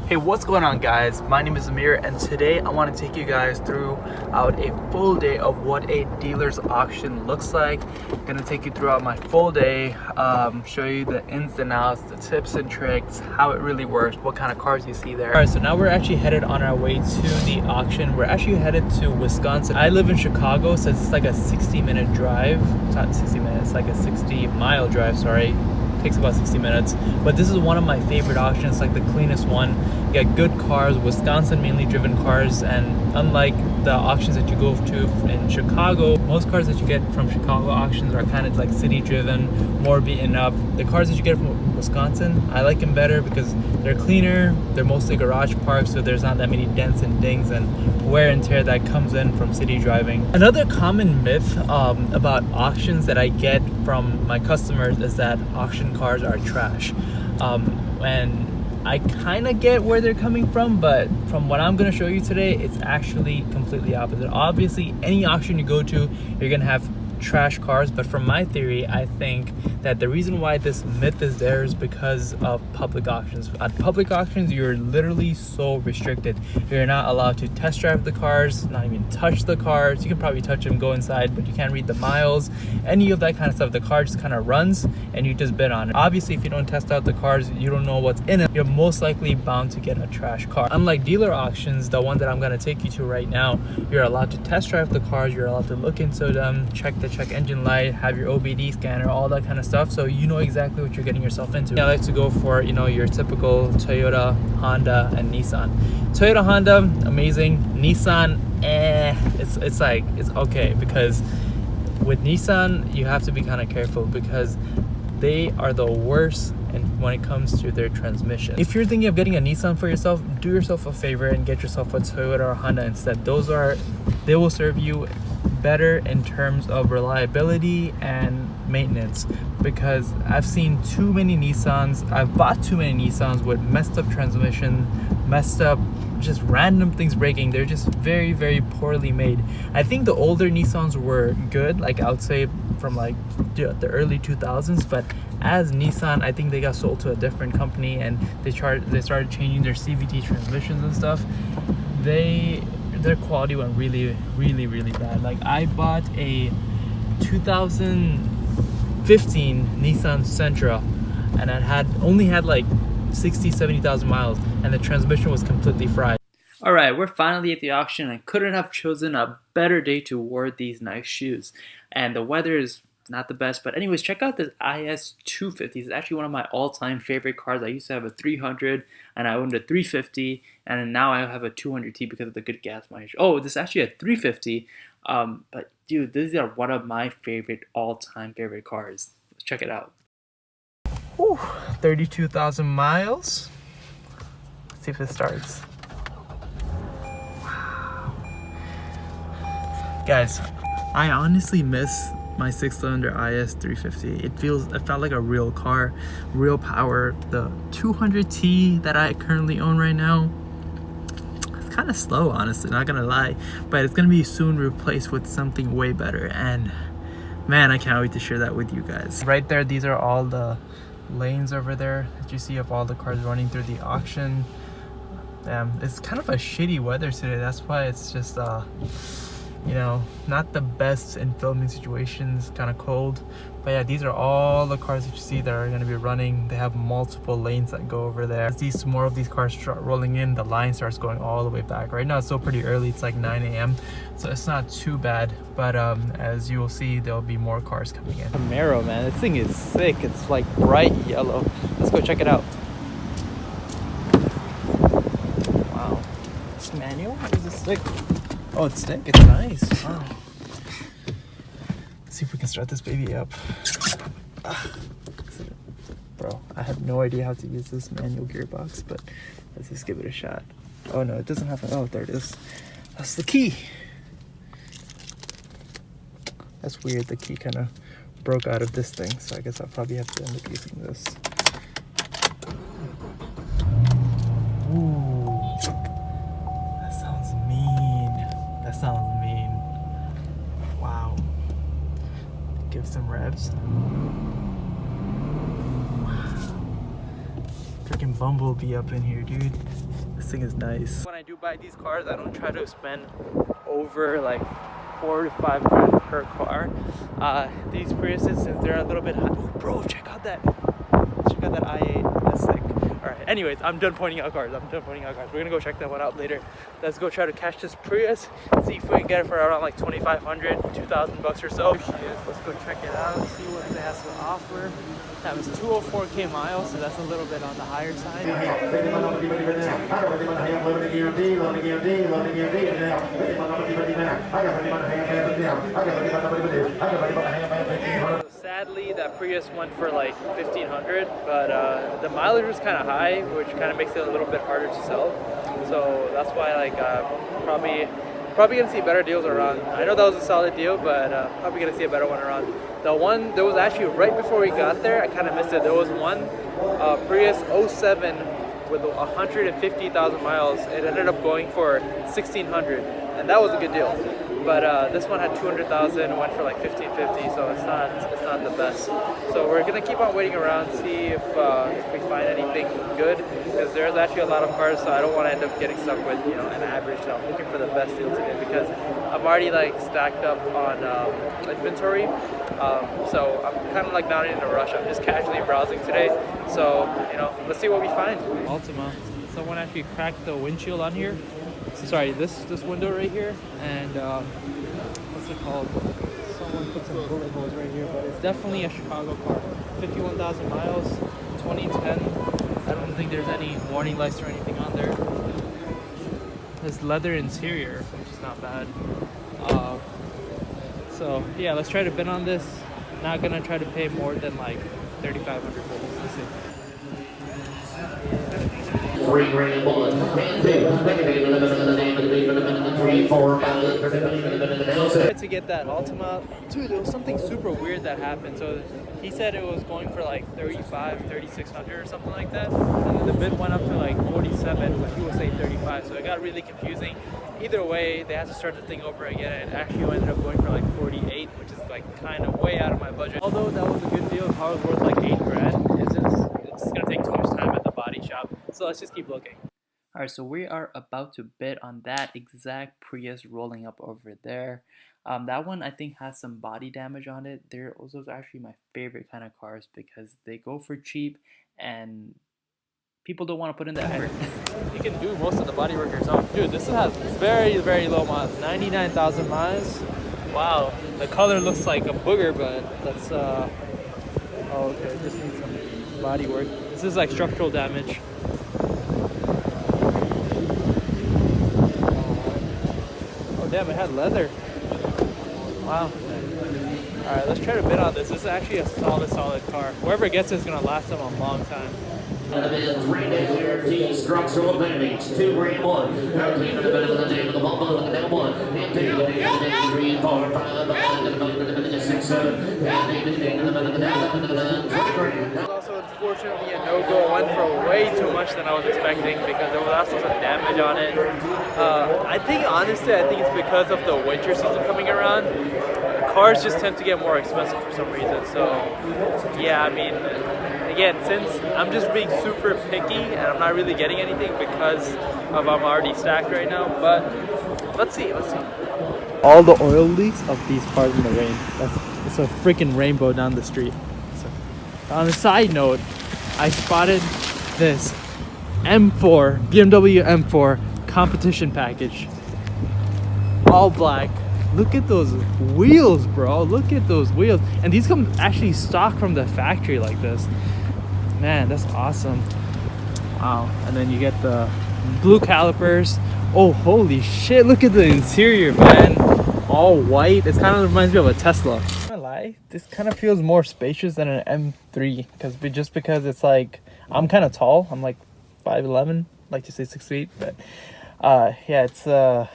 Hey, what's going on, guys? My name is Amir, and today I want to take you guys throughout a full day of what a dealer's auction looks like. I'm gonna take you throughout my full day, show you the ins and outs, the tips and tricks, how it really works, what kind of cars you see there. All right, so now we're actually headed on our way to the auction. We're actually headed to Wisconsin. I live in Chicago, so it's like a 60-minute drive. It's not 60 minutes, like a 60-mile drive, sorry. Takes about 60 minutes, but this is one of my favorite auctions, like the cleanest one. You get good cars, Wisconsin mainly driven cars, and unlike the auctions that you go to in Chicago, most cars that you get from Chicago auctions are kind of like city driven, more beaten up. The cars that you get from Wisconsin, I like them better because they're cleaner, they're mostly garage parks, so there's not that many dents and dings and wear and tear that comes in from city driving. Another common myth about auctions that I get from my customers is that auction cars are trash, and I kind of get where they're coming from, but from what I'm going to show you today, it's actually completely opposite. Obviously, any auction you go to, you're going to have trash cars, but from my theory, I think that the reason why this myth is there is because of public auctions. At public auctions, you're literally so restricted. You're not allowed to test drive the cars, not even touch the cars. You can probably touch them, go inside, but you can't read the miles, any of that kind of stuff. The car just kind of runs and you just bid on it. Obviously, if you don't test out the cars, you don't know what's in it, you're most likely bound to get a trash car. Unlike dealer auctions, the one that I'm going to take you to right now, you're allowed to test drive the cars, you're allowed to look into them, check engine light, have your OBD scanner, all that kind of stuff, so you know exactly what you're getting yourself into. I like to go for, you know, your typical Toyota, Honda, and Nissan. Toyota, Honda, amazing. Nissan, it's okay, because with Nissan you have to be kind of careful because they are the worst when it comes to their transmission. If you're thinking of getting a Nissan for yourself, do yourself a favor and get yourself a Toyota or Honda instead. They will serve you better in terms of reliability and maintenance, because I've seen too many Nissans, I've bought too many Nissans with messed up transmission, messed up just random things breaking. They're just very, very poorly made. I think the older Nissans were good, like I would say from like the early 2000s, but as Nissan, I think they got sold to a different company and they started changing their CVT transmissions and stuff. Their quality went really, really, really bad. Like I bought a 2015 Nissan Sentra and it only had like 70,000 miles and the transmission was completely fried. All right, we're finally at the auction. I couldn't have chosen a better day to wear these nice shoes, and the weather is not the best, but anyways, check out this IS 250. It's actually one of my all-time favorite cars. I used to have a 300 and I owned a 350, and now I have a 200T because of the good gas mileage. Oh, this is actually a 350, but dude, these are one of my favorite all-time favorite cars. Let's check it out. Whew, 32,000 miles. Let's see if it starts. Wow. Guys, I honestly miss my 6-cylinder IS 350. It felt like a real car, real power. The 200T that I currently own right now, it's kind of slow, honestly, not gonna lie, but it's gonna be soon replaced with something way better, and man, I can't wait to share that with you guys. Right there, these are all the lanes over there that you see of all the cars running through the auction. It's kind of a shitty weather today, that's why it's just you know, not the best in filming situations, kind of cold. But yeah, these are all the cars that you see that are going to be running. They have multiple lanes that go over there. As more of these cars start rolling in, the line starts going all the way back. Right now it's still pretty early, it's like 9 a.m. so it's not too bad, but as you will see, there'll be more cars coming in. Camaro, man, this thing is sick. It's like bright yellow. Let's go check it out. Wow, it's manual? Is it stick? Oh, it's stick. It's nice. Wow. Let's see if we can start this baby up. Bro, I have no idea how to use this manual gearbox, but let's just give it a shot. Oh no, it doesn't have. Oh, there it is. That's the key. That's weird. The key kind of broke out of this thing, so I guess I'll probably have to end up using this. Ooh. Sounds mean. Wow. Give some revs. Wow. Freaking bumblebee up in here, dude. This thing is nice. When I do buy these cars, I don't try to spend over like 4 to 5 grand per car. These Priuses, since they're a little bit high. Oh, bro, check out that i8. That's sick. All right. Anyways, I'm done pointing out cars. We're gonna go check that one out later. Let's go try to catch this Prius. See if we can get it for around like 2,500, 2,000 bucks or so. Let's go check it out. See what it has to offer. That was 204k miles, so that's a little bit on the higher side. Sadly, that Prius went for like 1,500, but the mileage was kind of high, which kind of makes it a little bit harder to sell. So that's why, like, probably gonna see better deals around. I know that was a solid deal, but probably gonna see a better one around. The one that was actually right before we got there, I kind of missed it. There was one Prius 07 with 150,000 miles. It ended up going for 1,600, and that was a good deal. But this one had 200,000, went for like 1,550, so it's not the best. So we're gonna keep on waiting around, see if we find anything good, because there's actually a lot of cars, so I don't want to end up getting stuck with, you know, an average. So I'm looking for the best deal today because I'm already like stacked up on inventory. So I'm kind of like not in a rush. I'm just casually browsing today. So, you know, let's see what we find. Altima. Someone actually cracked the windshield on here. Sorry, this window right here, and what's it called? Someone put some bullet holes right here, but it's definitely a Chicago car. 51,000 miles, 2010. I don't think there's any warning lights or anything on there. This leather interior, which is not bad. So yeah, let's try to bid on this. Not gonna try to pay more than like 3,500 for this. Let's see. To get that Altima, dude, there was something super weird that happened. So he said it was going for like 3,600 or something like that, and then the bid went up to like 47, but he was saying 35, so it got really confusing. Either way, they had to start the thing over again, and it actually ended up going for like 48, which is like kind of way out of my budget. Although that was a good deal, the car was worth like 8 grand. It's gonna take too much time at the body shop, so let's just keep looking. All right, so we are about to bid on that exact Prius rolling up over there. That one I think has some body damage on it. Those are actually my favorite kind of cars because they go for cheap and people don't want to put in the effort. You can do most of the body work yourself. Dude, this has very, very low miles, 99,000 miles. Wow, the color looks like a booger, but that's, oh, okay, this needs some body work. This is like structural damage. Oh, damn, it had leather. Wow. All right, let's try to bid on this. This is actually a solid car. Whoever gets it is gonna last them a long time. 3 days structural damage, 2 grade 1. Okay, the name of the bumper, look at that 1. And 2, 3, 4, 5, 6, 7, 8, also, unfortunately, a no-go. Went for way too much than I was expecting because there was also some damage on it. I think it's because of the winter season coming around. Cars just tend to get more expensive for some reason. So, yeah, I mean, again, since I'm just being super picky and I'm not really getting anything because of I'm already stacked right now, but let's see. All the oil leaks of these cars in the rain. It's a freaking rainbow down the street. So, on a side note, I spotted this M4, BMW M4 competition package. All black. Look at those wheels, bro. Look at those wheels. And these come actually stock from the factory like this. Man, that's awesome. Wow. And then you get the blue calipers. Oh, holy shit. Look at the interior, man. All white. It kind of reminds me of a Tesla. I'm not gonna lie. This kind of feels more spacious than an M3. Because it's like, I'm kind of tall. I'm like 5'11", like to say 6 feet. But yeah, it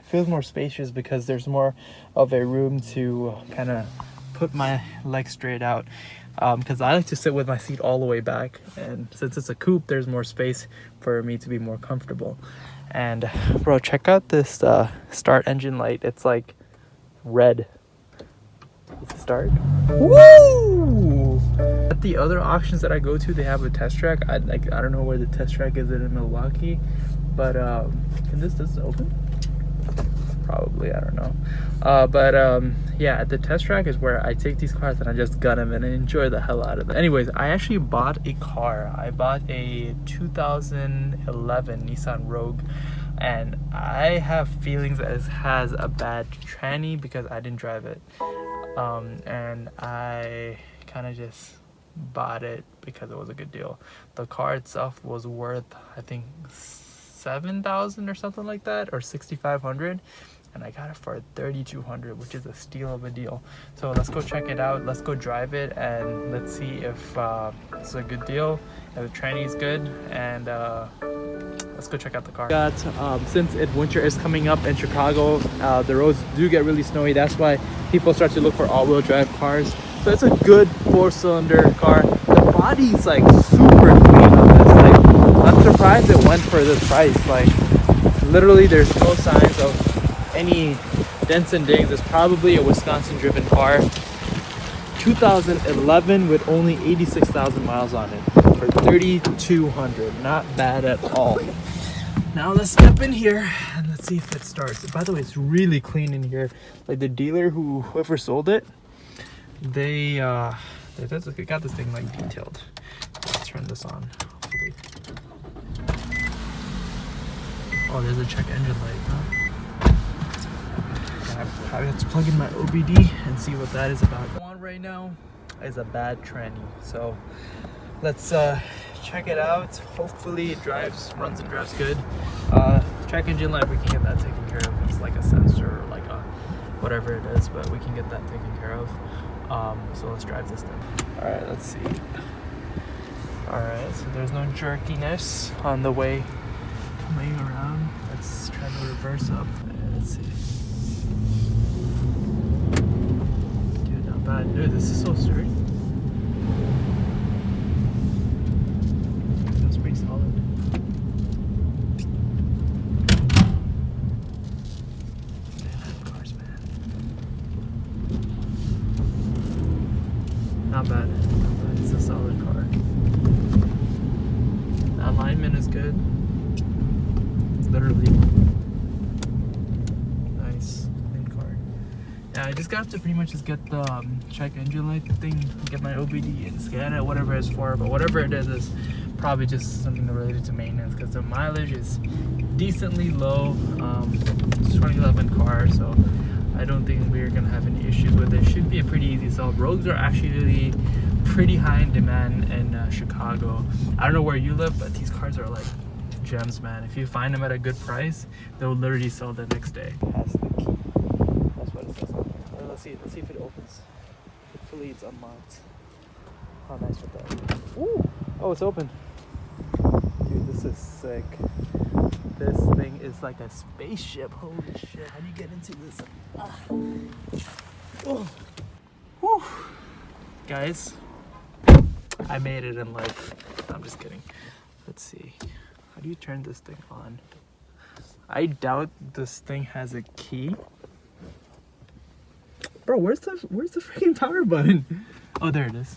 feels more spacious because there's more of a room to kind of put my legs straight out. Because I like to sit with my seat all the way back, and since it's a coupe, there's more space for me to be more comfortable. And bro, check out this start engine light. It's like red. Let's start. Woo! at the other auctions that I go to, they have a test track. I don't know where the test track is in Milwaukee, but can this open? Probably, I don't know. Yeah, the test track is where I take these cars and I just gun them and I enjoy the hell out of them. Anyways, I actually bought a car. I bought a 2011 Nissan Rogue, and I have feelings that it has a bad tranny because I didn't drive it. And I kind of just bought it because it was a good deal. The car itself was worth, I think, $7,000 or something like that, or $6,500, and I got it for $3,200, which is a steal of a deal. So let's go check it out, let's go drive it, and let's see if it's a good deal, if the tranny is good, and let's go check out the car. Since winter is coming up in Chicago, the roads do get really snowy. That's why people start to look for all-wheel drive cars. So it's a good 4-cylinder car. The body's like super clean on this. Like, I'm surprised it went for this price. Like, literally there's no signs of any dents and dings. It's probably a Wisconsin driven car. 2011 with only 86,000 miles on it for $3,200. Not bad at all. Now let's step in here and let's see if it starts. By the way, it's really clean in here. Like, the dealer whoever sold it, they got this thing like detailed. Let's turn this on. Hopefully. Oh, there's a check engine light, huh? I have to plug in my OBD and see what that is about. What I want right now is a bad tranny. So let's check it out. Hopefully it runs and drives good. Check engine light, we can get that taken care of. It's like a sensor or like a whatever it is, but we can get that taken care of. So let's drive this thing. All right, let's see. All right, so there's no jerkiness on the way coming around. Let's try to reverse up. Let's see. Dude, not bad. Dude, this is so sturdy. Feels pretty solid. Cars, man. Not bad. It's a solid car. The alignment is good. Literally nice, clean car. Yeah, I just got to pretty much just get the check engine light thing, get my OBD and scan it, whatever it's for. But whatever it is probably just something related to maintenance because the mileage is decently low. It's a 2011 car, so I don't think we're gonna have any issues with it. Should be a pretty easy sell. Rogues are actually pretty high in demand in Chicago. I don't know where you live, but these cars are like gems, man. If you find them at a good price, they'll literally sell the next day. Has the key. That's what it says on there. Let's see if it opens. Hopefully it's unlocked. How nice with that. Ooh! Oh, it's open. Dude, this is sick. This thing is like a spaceship. Holy shit! How do you get into this? Oh. Whew. Guys, I made it in life. No, I'm just kidding. Let's see. How do you turn this thing on? I doubt this thing has a key. Bro, where's the freaking power button? Oh, there it is.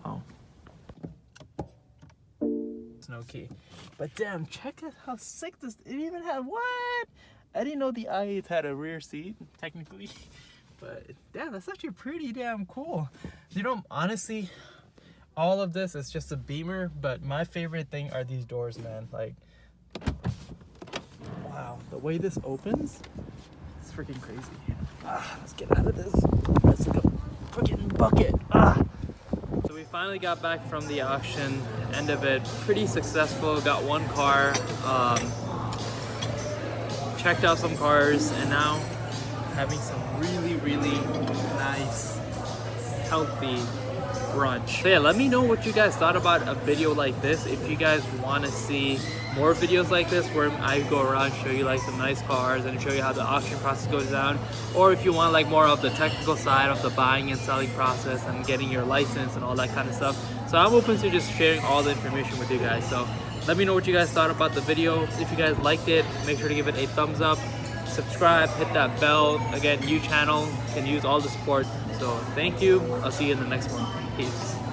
Oh. There's no key. But damn, check out how sick this. It even had what? I didn't know the i8 had a rear seat, technically. But damn, that's actually pretty damn cool. You know, honestly, all of this is just a Beamer, but my favorite thing are these doors, man. Like, wow, the way this opens, it's freaking crazy. Let's get out of this. Let's go. Freaking bucket. So we finally got back from the auction, end of it, pretty successful. Got one car, checked out some cars, and now having some really nice, healthy brunch. So yeah, let me know what you guys thought about a video like this. If you guys want to see more videos like this where I go around, show you like some nice cars and show you how the auction process goes down, or if you want like more of the technical side of the buying and selling process and getting your license and all that kind of stuff. So I'm open to just sharing all the information with you guys. So let me know what you guys thought about the video. If you guys liked it, make sure to give it a thumbs up. subscribe, hit that bell. Again, new channel, can use all the support. So thank you. I'll see you in the next one. Peace.